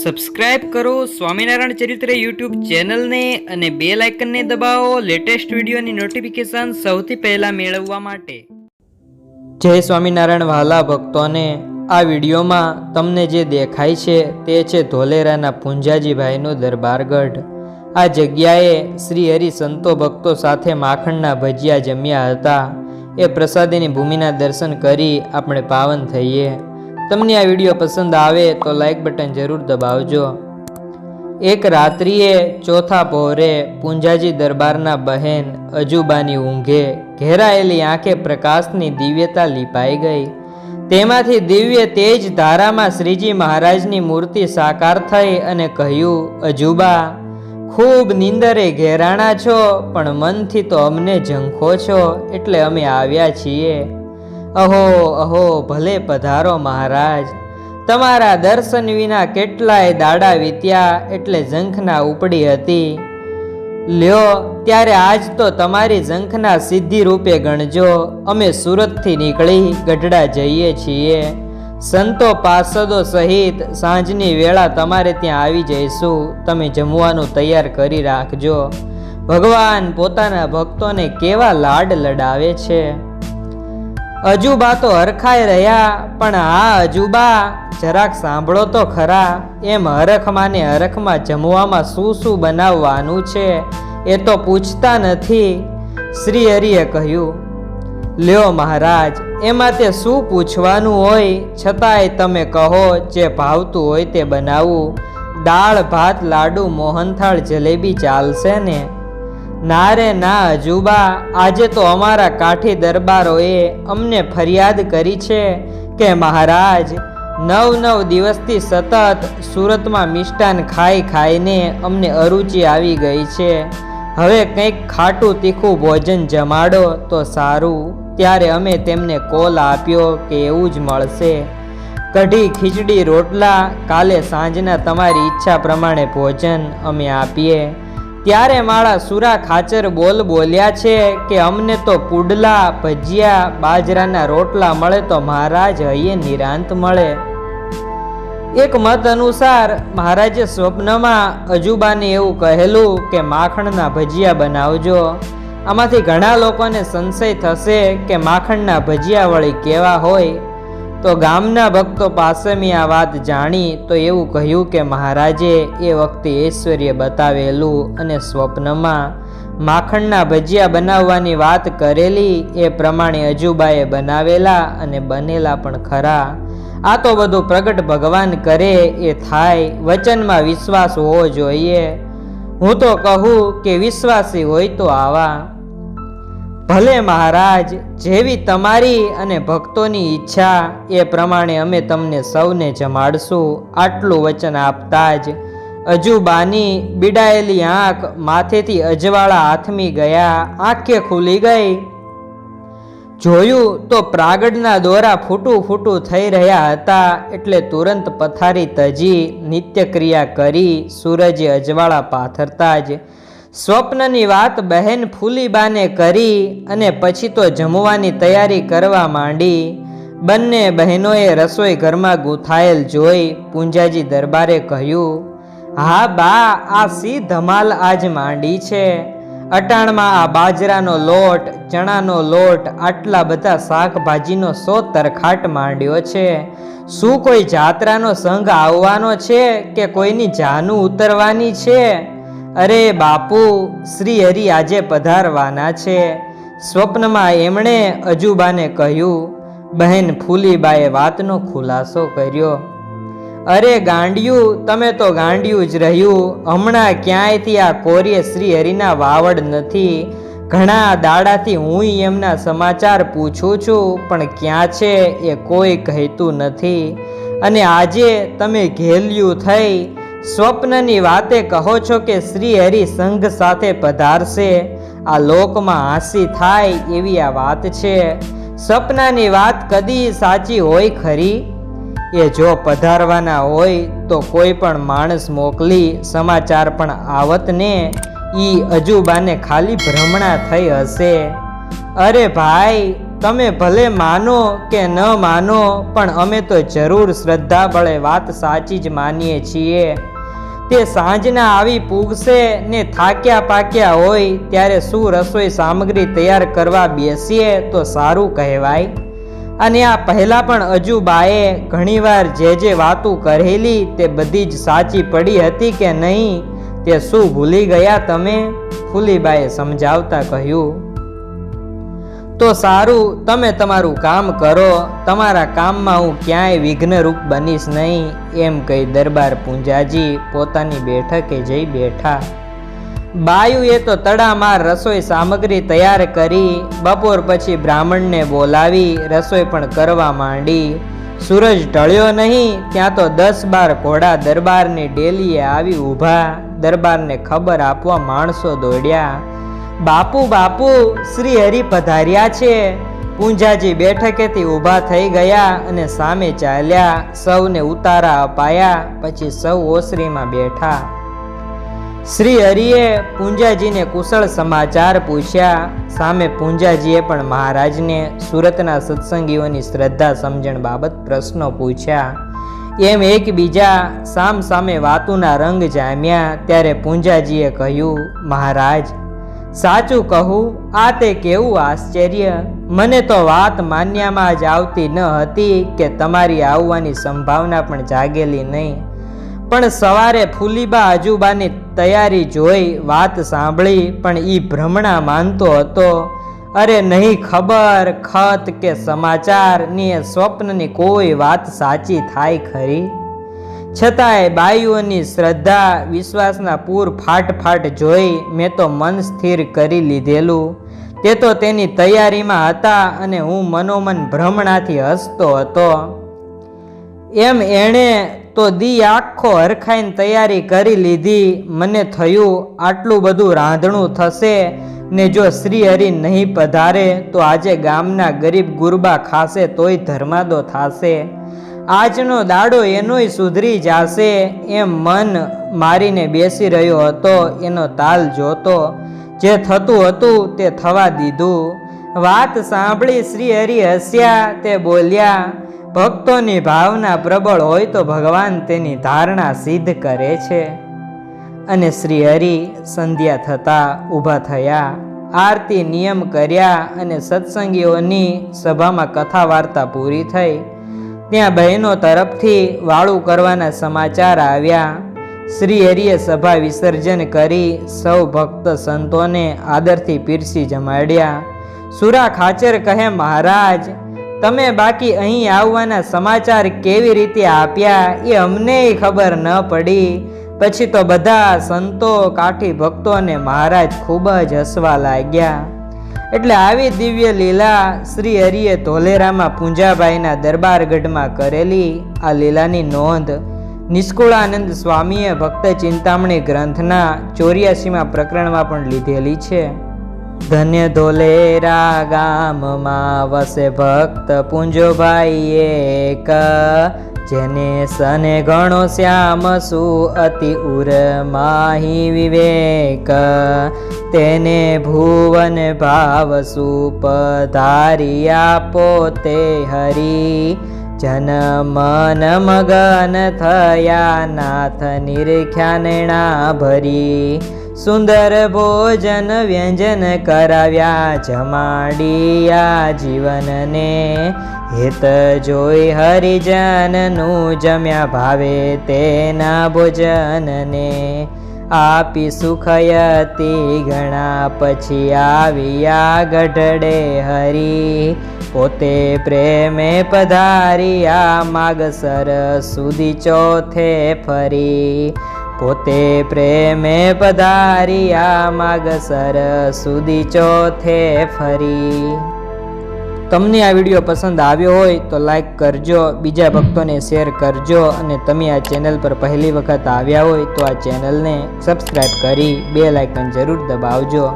Subscribe કરો સ્વામિનારાયણ ચરિત્ર YouTube ચેનલને અને બેલ આઇકનને દબાવો લેટેસ્ટ વિડીયોની નોટિફિકેશન સૌથી પહેલા મેળવવા માટે। જય સ્વામિનારાયણ વહાલા ભક્તોને, આ વિડીયોમાં તમને જે દેખાય છે તે છે ધોલેરાના પૂંજાજીભાઈનો દરબારગઢ। આ જગ્યાએ શ્રી હરિ સંતો ભક્તો સાથે માખણના ભજીયા જમ્યા હતા। એ પ્રસાદીની ભૂમિના દર્શન કરી આપણે પાવન થઈએ। તમને આ વિડીયો પસંદ આવે તો લાઈક બટન જરૂર દબાવજો। એક રાત્રિએ ચોથા પહોરે પૂંજાજી દરબારના બહેન અજુબાની ઊંઘે ઘેરાયેલી આંખે પ્રકાશની દિવ્યતા લીપાઈ ગઈ। તેમાંથી દિવ્ય તેજ ધારામાં શ્રીજી મહારાજની મૂર્તિ સાકાર થઈ અને કહ્યું, અજુબા, ખૂબ નિંદરે ઘેરાણા છો, પણ મનથી તો અમને ઝંખો છો, એટલે અમે આવ્યા છીએ। અહો અહો, ભલે પધારો મહારાજ, તમારા દર્શન વિના કેટલાય દાડા વીત્યા, એટલે ઝંખના ઉપડી હતી। લ્યો ત્યારે આજ તો તમારી ઝંખના સિદ્ધિ રૂપે ગણજો। અમે સુરતથી નીકળી ગઢડા જઈએ છીએ। સંતો પાર્ષદો સહિત સાંજની વેળા તમારે ત્યાં આવી જઈશું। તમે જમવાનું તૈયાર કરી રાખજો। ભગવાન પોતાના ભક્તોને કેવા લાડ લડાવે છે। અજુબા તો હરખાઈ રહ્યા, પણ હા અજુબા, જરાક સાંભળો તો ખરા, એમ હરખમાં ને હરખમાં જમવામાં શું શું બનાવવાનું છે એ તો પૂછતા નથી। શ્રી હરિએ કહ્યું, લ્યો મહારાજ, એમાં તે શું પૂછવાનું હોય, છતાંય તમે કહો, જે ભાવતું હોય તે બનાવું। દાળ ભાત લાડુ મોહનથાળ જલેબી ચાલશે ને? ના રે ના અજુબા, આજે તો અમારા કાઠી દરબારોએ અમને ફરિયાદ કરી છે કે મહારાજ, 9 દિવસથી સતત સુરતમાં મિષ્ટાન ખાઈ ખાઈને અમને અરુચિ આવી ગઈ છે। હવે કંઈક ખાટું તીખું ભોજન જમાડો તો સારું। ત્યારે અમે તેમને કોલ આપ્યો કે એવું જ મળશે। કઢી ખીચડી રોટલા, કાલે સાંજના તમારી ઈચ્છા પ્રમાણે ભોજન અમે આપીએ। ત્યારે મારા સુરા ખાચર બોલ્યા છે કે અમને તો પુડલા, ભજીયા, બાજરાના રોટલા મળે તો મહારાજ હૈયે નિરાંત મળે। એક મત અનુસાર મહારાજે સ્વપ્નમાં અજુબાને એવું કહેલું કે માખણના ભજીયા બનાવજો। આમાંથી ઘણા લોકોને સંશય થશે કે માખણના ભજીયા વળી કેવા હોય, તો ગામના ભક્તો પાસે મેં આ વાત જાણી તો એવું કહ્યું કે મહારાજે એ વખતે ઐશ્વર્ય બતાવેલું અને સ્વપ્નમાં માખણના ભજીયા બનાવવાની વાત કરેલી, એ પ્રમાણે અજુબાએ બનાવેલા અને બનેલા પણ ખરા। આ તો બધું પ્રગટ ભગવાન કરે એ થાય, વચનમાં વિશ્વાસ હોવો જોઈએ। હું તો કહું કે વિશ્વાસી હોય તો આવા। ભલે મહારાજ, જેવી તમારી અને ભક્તોની ઈચ્છા એ પ્રમાણે અમે તમને સૌને જમાડશું। આટલું વચન આપતા જ અજુબાની બીડાયેલી આંખ માથેથી અજવાળા હાથમી ગયા, આંખે ખુલી ગઈ। જોયું તો પ્રાગડના દોરા ફૂટું થઈ રહ્યા હતા, એટલે તુરંત પથારી તજી નિત્યક્રિયા કરી સૂરજે અજવાળા પાથરતા જ સ્વપ્નની વાત બહેન ફૂલીબાને કરી અને પછી તો જમવાની તૈયારી કરવા માંડી। બંને બહેનોએ રસોઈ ઘરમાં ગૂંથાયેલ જોઈ પૂંજાજી દરબારે કહ્યું, હા બા, આ સી ધમાલ આજ માંડી છે। અટાણમાં આ બાજરાનો લોટ, ચણાનો લોટ, આટલા બધા શાકભાજીનો સો તરખાટ માંડ્યો છે। શું કોઈ જાત્રાનો સંઘ આવવાનો છે કે કોઈની જાનું ઉતરવાની છે? અરે બાપુ, શ્રી હરિ આજે પધારવાના છે। સ્વપ્નમાં એમણે અજુબાને કહ્યું। બહેન ફૂલીબાએ વાતનો ખુલાસો કર્યો। અરે ગાંડિયું, તમે તો ગાંડિયું જ રહ્યું। હમણાં ક્યાંયથી આ કોર્ય શ્રી હરિના વાવડ નથી। ઘણા દાડાથી હું એમના સમાચાર પૂછું છું, પણ ક્યાં છે એ કોઈ કહેતું નથી। અને આજે તમે ઘેલ્યું થઈ સ્વપ્નની વાતે કહો છો કે શ્રી હરિ સંઘ સાથે પધારશે। આ લોકમાં હાંસી થાય એવી આ વાત છે। સપનાની વાત કદી સાચી હોય ખરી? એ જો પધારવાના હોય તો કોઈ પણ માણસ મોકલી સમાચાર પણ આવત ને। ઈ અજુબાને ખાલી ભ્રમણા થઈ હશે। અરે ભાઈ, તમે ભલે માનો કે ન માનો, પણ અમે તો જરૂર શ્રદ્ધા બળે વાત સાચી જ માનીએ છીએ. તે સાંજના આવી પૂગશે ને થાક્યા પાક્યા હોય ત્યારે શું રસોઈ સામગ્રી તૈયાર કરવા બેસીએ તો સારું કહેવાય. અને આ પહેલાં પણ અજુબાએ ઘણીવાર જે વાતો કરેલી તે બધી જ સાચી પડી હતી કે નહીં તે શું ભૂલી ગયા તમે? ફૂલીબાએ સમજાવતા કહ્યું. તો સારું, તમે તમારું કામ કરો, તમારા કામમાં હું ક્યાંય વિઘ્નરૂપ બનીશ નહીં, એમ કહી દરબાર પૂંજાજી પોતાની બેઠકે જઈ બેઠા. બાયુએ તો તડામાર રસોઈ સામગ્રી તૈયાર કરી. બપોર પછી બ્રાહ્મણને બોલાવી રસોઈ પણ કરવા માંડી. સૂરજ ઢળ્યો નહીં ત્યાં તો 10-12 ઘોડા દરબારની ડેલીએ આવી ઊભા. દરબારને ખબર આપવા માણસો દોડ્યા. બાપુ બાપુ, શ્રી હરિ પધાર્યા છે. પૂંજાજી બેઠકેથી ઊભા થઈ ગયા અને સામે ચાલ્યા. સૌને ઉતારા અપાયા. પછી સૌ ઓસરીમાં બેઠા. શ્રી હરિએ પૂંજાજીને કુશળ સમાચાર પૂછ્યા. સામે પૂંજાજીએ પણ મહારાજને સુરતના સત્સંગીઓની શ્રદ્ધા સમજણ બાબત પ્રશ્નો પૂછ્યા. એમ એકબીજા સામ સામે વાતોના રંગ જામ્યા. ત્યારે પૂંજાજીએ કહ્યું, મહારાજ, સાચું કહું, આ તે કેવું આશ્ચર્ય! મને તો વાત માન્યામાં જ આવતી ન હતી કે તમારી આવવાની સંભાવના પણ જાગેલી નહીં. પણ સવારે ફૂલીબા અજુબાની તૈયારી જોઈ, વાત સાંભળી, પણ ઈ ભ્રમણા માનતો હતો. અરે નહીં ખબર ખત કે સમાચારની સ્વપ્નની કોઈ વાત સાચી થાય ખરી? છતાંય બાયુઓની શ્રદ્ધા વિશ્વાસના પૂર ફાટ જોઈ મેં તો મન સ્થિર કરી લીધેલું. તે તો તેની તૈયારીમાં હતા અને હું મનોમન ભ્રમણાથી હસતો હતો. એમ એણે તો દી આખો હરખાઈને તૈયારી કરી લીધી. મને થયું આટલું બધું રાંધણું થશે ને જો શ્રી હરિ નહીં પધારે તો આજે ગામના ગરીબ ગુરબા ખાશે તોય ધર્માદો થાશે. આજનો દાડો એનોય સુધરી જાશે એમ મન મારીને બેસી રહ્યો હતો. એનો તાલ જોતો. જે થતું હતું તે થવા દીધું. વાત સાંભળી શ્રી હરિ હસ્યા. તે બોલ્યા, ભક્તોની ભાવના પ્રબળ હોય તો ભગવાન તેની ધારણા સિદ્ધ કરે છે. અને શ્રી હરિ સંધ્યા થતાં ઊભા થયા. આરતી નિયમ કર્યા અને સત્સંગીઓની સભામાં કથા વાર્તા પૂરી થઈ. ત્યાં બહેનો તરફથી વાળું કરવાના સમાચાર આવ્યા. શ્રી હરિએ સભા વિસર્જન કરી સૌ ભક્ત સંતોને આદરથી પીરસી જમાડ્યા. સુરા ખાચર કહે, મહારાજ, તમે બાકી અહીં આવવાના સમાચાર કેવી રીતે આપ્યા એ અમને ખબર ન પડી. પછી તો બધા સંતો, કાઠી ભક્તો અને મહારાજ ખૂબ જ હસવા લાગ્યા. એટલે આવી દિવ્ય લીલા શ્રી હરિએ ધોલેરામાં પૂંજાભાઈના દરબારગઢમાં કરેલી. આ લીલાની નોંધ નિષ્કુળાનંદ સ્વામીએ ભક્ત ચિંતામણી ગ્રંથના 84માં પ્રકરણમાં પણ લીધેલી છે. ધન્ય ધોલેરા ગામમાં વસે ભક્ત પૂંજોભાઈ એક, જેને સને ઘણો શ્યામ સુ અતિ ઉર માહી વિવેક, તેને ભુવન ભાવ સુપધારી આપો તે હરી, જન મન મગન થયા નાથ નિરખ્યાનણા ભરી, સુંદર ભોજન વ્યંજન કરાવ્યા જમાડિયા જીવનને, હેત જોઈ હરિજનનું જમ્યા ભાવે તેના ભોજનને, આપી સુખયતી ઘણા પછી આવ્યા ગઢડે હરી, પોતે પ્રેમે પધાર્યા માગસર સુધી ચોથે ફરી, પોતે પ્રેમે પધાર્યા માગસર સુધી ચોથે ફરી. તમને આ વિડીયો પસંદ આવ્યો હોય તો લાઈક કરજો, બીજા ભક્તોને શેર કરજો અને તમે આ ચેનલ પર પહેલી વખત આવ્યા હોય તો આ ચેનલને સબસ્ક્રાઈબ કરી બેલ આઇકન જરૂર દબાવજો.